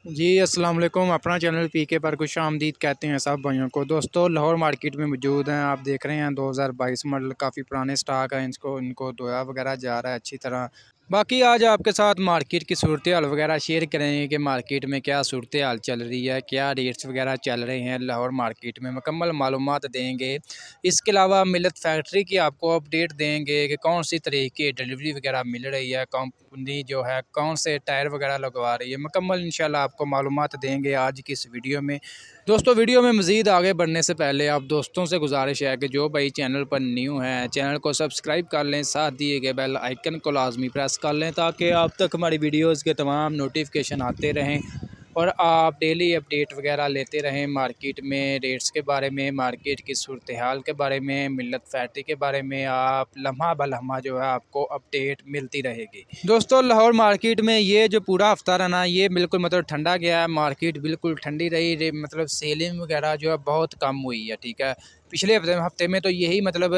जी अस्सलाम वालेकुम। अपना चैनल पीके पर खुश आमदीद कहते हैं सब भाइयों को। दोस्तों लाहौर मार्केट में मौजूद हैं, आप देख रहे हैं 2022 मॉडल काफ़ी पुराने स्टॉक हैं। इनको धोया वगैरह जा रहा है अच्छी तरह। बाकी आज आपके साथ मार्केट की सूरत हाल वगैरह शेयर करेंगे कि मार्केट में क्या सूरत हाल चल रही है, क्या रेट्स वगैरह चल रहे हैं लाहौर मार्केट में, मुकम्मल मालूमात देंगे। इसके अलावा मिल्लत फैक्ट्री की आपको अपडेट देंगे कि कौन सी तरीके डिलीवरी वगैरह मिल रही है, कंपनी जो है कौन से टायर वगैरह लगवा रही है, मुकम्मल इंशाल्लाह आपको मालूमात देंगे आज की इस वीडियो में। दोस्तों वीडियो में मज़ीद आगे बढ़ने से पहले आप दोस्तों से गुजारिश है कि जो भाई चैनल पर न्यू है चैनल को सब्सक्राइब कर लें, साथ दिए गए बेल आइकन को लाजमी प्रेस कर लें ताकि आप तक हमारी वीडियोस के तमाम नोटिफिकेशन आते रहें और आप डेली अपडेट वगैरह लेते रहें मार्केट में रेट्स के बारे में, मार्केट की सूरत हाल के बारे में, मिल्लत फैक्ट्री के बारे में। आप लम्हा बलम्हा जो है आपको अपडेट मिलती रहेगी। दोस्तों लाहौर मार्केट में ये जो पूरा हफ्ता रहा ना, ये बिल्कुल मतलब ठंडा गया है, मार्केट बिल्कुल ठंडी रही, मतलब सेलिंग वगैरह जो है बहुत कम हुई है। ठीक है, पिछले हफ्ते में तो यही मतलब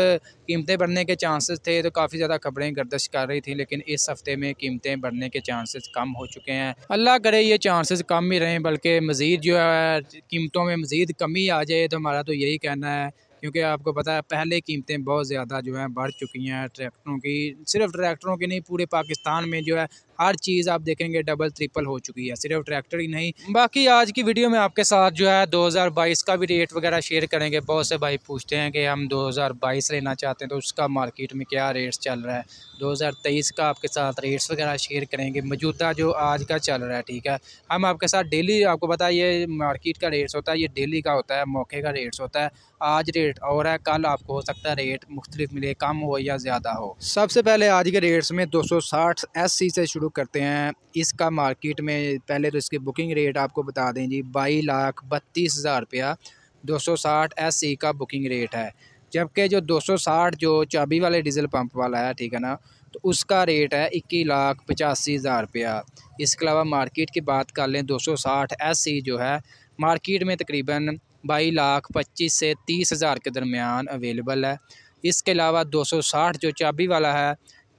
कीमतें बढ़ने के चांसेस थे, तो काफ़ी ज़्यादा खबरें गर्दिश कर रही थी, लेकिन इस हफ्ते में कीमतें बढ़ने के चांसेस कम हो चुके हैं। अल्लाह करे ये चांसेस कम ही रहें, बल्कि मज़ीद जो है कीमतों में मज़ीद कमी आ जाए, तो हमारा तो यही कहना है। क्योंकि आपको पता है पहले कीमतें बहुत ज़्यादा जो है बढ़ चुकी हैं ट्रैक्टरों की, सिर्फ ट्रैक्टरों की नहीं पूरे पाकिस्तान में जो है हर चीज़ आप देखेंगे डबल ट्रिपल हो चुकी है, सिर्फ ट्रैक्टर ही नहीं। बाकी आज की वीडियो में आपके साथ जो है 2022 का भी रेट वगैरह शेयर करेंगे। बहुत से भाई पूछते हैं कि हम 2022 लेना चाहते हैं तो उसका मार्केट में क्या रेट्स चल रहा है। 2023 का आपके साथ रेट्स वगैरह शेयर करेंगे, मौजूदा जो आज का चल रहा है। ठीक है, हम आपके साथ डेली, आपको पता है ये मार्केट का रेट्स होता है, ये डेली का होता है, मौके का रेट्स होता है। आज रेट और है, कल आपको हो सकता है रेट मुख्तलिफ मिले, कम हो या ज़्यादा हो। सबसे पहले आज के रेट्स में 260 SC से शुरू करते हैं। इसका मार्केट में पहले तो इसकी बुकिंग रेट आपको बता दें जी, 22,32,000 रुपया 260 SC का बुकिंग रेट है। जबकि जो 260 जो चाबी वाले डीजल पंप वाला है, ठीक है ना, तो उसका रेट है 21,85,000 रुपया। इसके अलावा मार्केट की बात कर लें, 260 SC जो है मार्केट में तकरीबन 22,25,000 से 30,000 के दरमियान अवेलेबल है। इसके अलावा 260 जो चाबी वाला है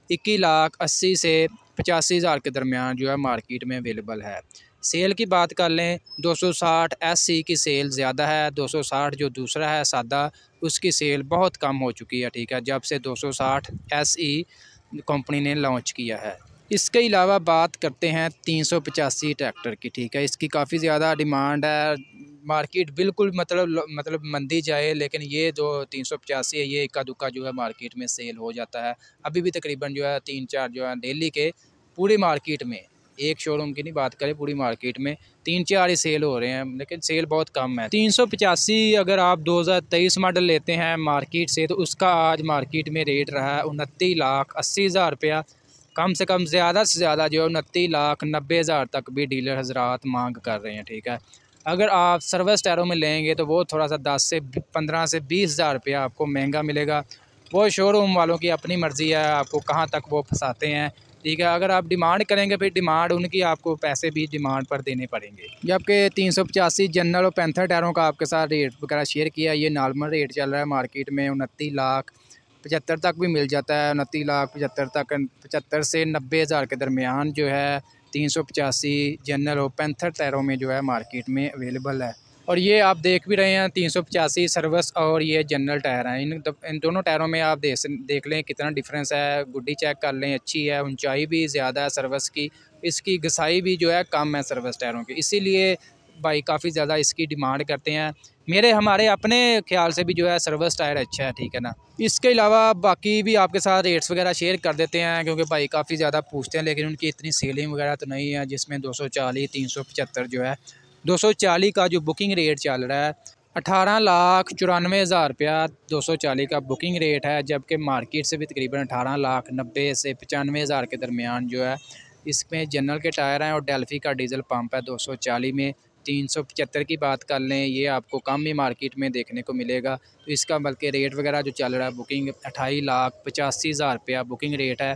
21,80,000 से 85,000 के दरमियान जो है मार्केट में अवेलेबल है। सेल की बात कर लें, 260 SC की सेल ज़्यादा है, 260 जो दूसरा है सादा उसकी सेल बहुत कम हो चुकी है। ठीक है, जब से 260 SE कंपनी ने लॉन्च किया है। इसके अलावा बात करते हैं 385 ट्रैक्टर की। ठीक है, इसकी काफ़ी ज़्यादा डिमांड है, मार्केट बिल्कुल मतलब मंदी जाए, लेकिन ये जो 385 है ये इक्का दुक्का जो है मार्केट में सेल हो जाता है। अभी भी तकरीबन जो है 3-4 जो है दिल्ली के पूरी मार्केट में, एक शोरूम की नहीं बात करें, पूरी मार्केट में 3-4 ही सेल हो रहे हैं, लेकिन सेल बहुत कम है। 385 अगर आप 2023 मॉडल लेते हैं मार्केट से, तो उसका आज मार्केट में रेट रहा है 29,80,000 रुपया। कम से कम ज़्यादा से ज़्यादा जो है 29,90,000 तक भी डीलर हजरात मांग कर रहे हैं। ठीक है, अगर आप सर्विस टायरों में लेंगे तो वो थोड़ा सा 15 से 20,000 रुपया आपको महंगा मिलेगा। वो शोरूम वालों की अपनी मर्ज़ी है, आपको कहाँ तक वो फंसाते हैं। ठीक है, अगर आप डिमांड करेंगे फिर डिमांड उनकी, आपको पैसे भी डिमांड पर देने पड़ेंगे। जबकि 385 जनरल और पैंथर टायरों का आपके साथ रेट वगैरह शेयर किया, ये नॉर्मल रेट चल रहा है मार्केट में 29,75,000 तक भी मिल जाता है, 29,75,000 तक, 75 से 90,000 के दरमियान जो है 385 जनरल और पैंथर टायरों में जो है मार्केट में अवेलेबल है। और ये आप देख भी रहे हैं 385 सर्विस और ये जनरल टायर हैं। इन दोनों टायरों में आप देख लें कितना डिफरेंस है, गुड्डी चेक कर लें, अच्छी है, ऊंचाई भी ज़्यादा है सर्विस की, इसकी घसाई भी जो है कम है सर्विस टायरों की, इसीलिए भाई काफ़ी ज़्यादा इसकी डिमांड करते हैं। हमारे अपने ख्याल से भी जो है सर्विस टायर अच्छा है। ठीक है ना, इसके अलावा बाकी भी आपके साथ रेट्स वगैरह शेयर कर देते हैं, क्योंकि भाई काफ़ी ज़्यादा पूछते हैं, लेकिन उनकी इतनी सेलिंग वगैरह तो नहीं है। जिसमें 240 375 जो है, 240 का जो बुकिंग रेट चल रहा है 18,94,000 रुपया 240 का बुकिंग रेट है। जबकि मार्केट से भी तकरीबन 18,90,000 से 95,000 के दरमियान जो है। इसमें जनरल के टायर हैं और डेल्फी का डीजल पंप है 240 में। 375 की बात कर लें, ये आपको कम ही मार्केट में देखने को मिलेगा। तो इसका बल्कि रेट वगैरह जो चल रहा है बुकिंग 28,85,000 रुपया बुकिंग रेट है।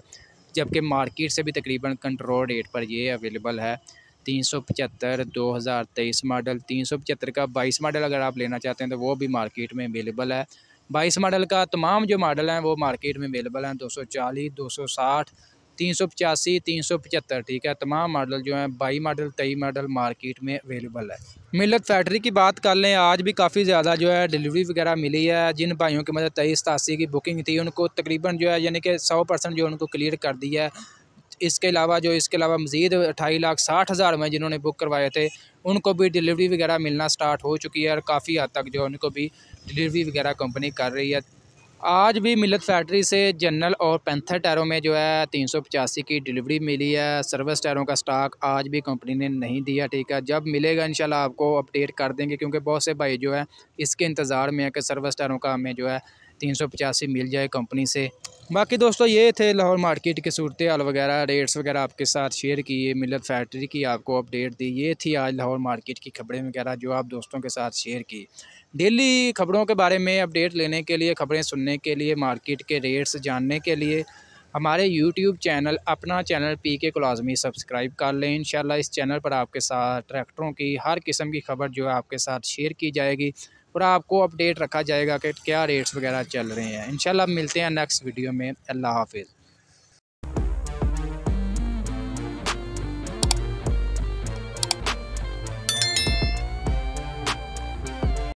जबकि मार्केट से भी तकरीबन कंट्रोल रेट पर ये अवेलेबल है। 375 2023 मॉडल, 375 का 22 मॉडल अगर आप लेना चाहते हैं तो वो भी मार्केट में अवेलेबल है। 22 मॉडल का तमाम जो मॉडल हैं वो मार्केट में अवेलेबल हैं, 240 260 385, 375, ठीक है। तमाम मॉडल जो हैं 22 मॉडल 23 मॉडल मार्केट में अवेलेबल है। मिल्लत फैक्ट्री की बात कर लें, आज भी काफ़ी ज़्यादा जो है डिलीवरी वगैरह मिली है। जिन भाइयों की मतलब 23-87 की बुकिंग थी उनको तकरीबन जो है यानी कि 100% जो उनको क्लियर कर दिया है। इसके अलावा मज़ीद 28,60,000 में जिन्होंने बुक करवाए थे उनको भी डिलीवरी वगैरह मिलना स्टार्ट हो चुकी है और काफ़ी हद तक जो उनको भी डिलीवरी वगैरह कंपनी कर रही है। आज भी मिल्लत फैक्ट्री से जनरल और पैंथर टायरों में जो है 385 की डिलीवरी मिली है। सर्विस टायरों का स्टॉक आज भी कंपनी ने नहीं दिया, ठीक है। जब मिलेगा इंशाल्लाह आपको अपडेट कर देंगे, क्योंकि बहुत से भाई जो है इसके इंतज़ार में है कि सर्विस टायरों का हमें जो है 385 मिल जाए कंपनी से। बाकी दोस्तों ये थे लाहौर मार्केट के सूरत हाल वगैरह, रेट्स वगैरह आपके साथ शेयर किए, मिल्लत फैक्ट्री की आपको अपडेट दी। ये थी आज लाहौर मार्केट की खबरें वगैरह जो आप दोस्तों के साथ शेयर की। डेली खबरों के बारे में अपडेट लेने के लिए, खबरें सुनने के लिए, मार्केट के रेट्स जानने के लिए हमारे यूट्यूब चैनल अपना चैनल पीके को लाजमी सब्सक्राइब कर लें। इंशाल्लाह इस चैनल पर आपके साथ ट्रैक्टरों की हर किस्म की खबर जो है आपके साथ शेयर की जाएगी और आपको अपडेट रखा जाएगा कि क्या रेट्स वगैरह चल रहे हैं। इंशाल्लाह मिलते हैं नेक्स्ट वीडियो में। अल्लाह हाफिज़।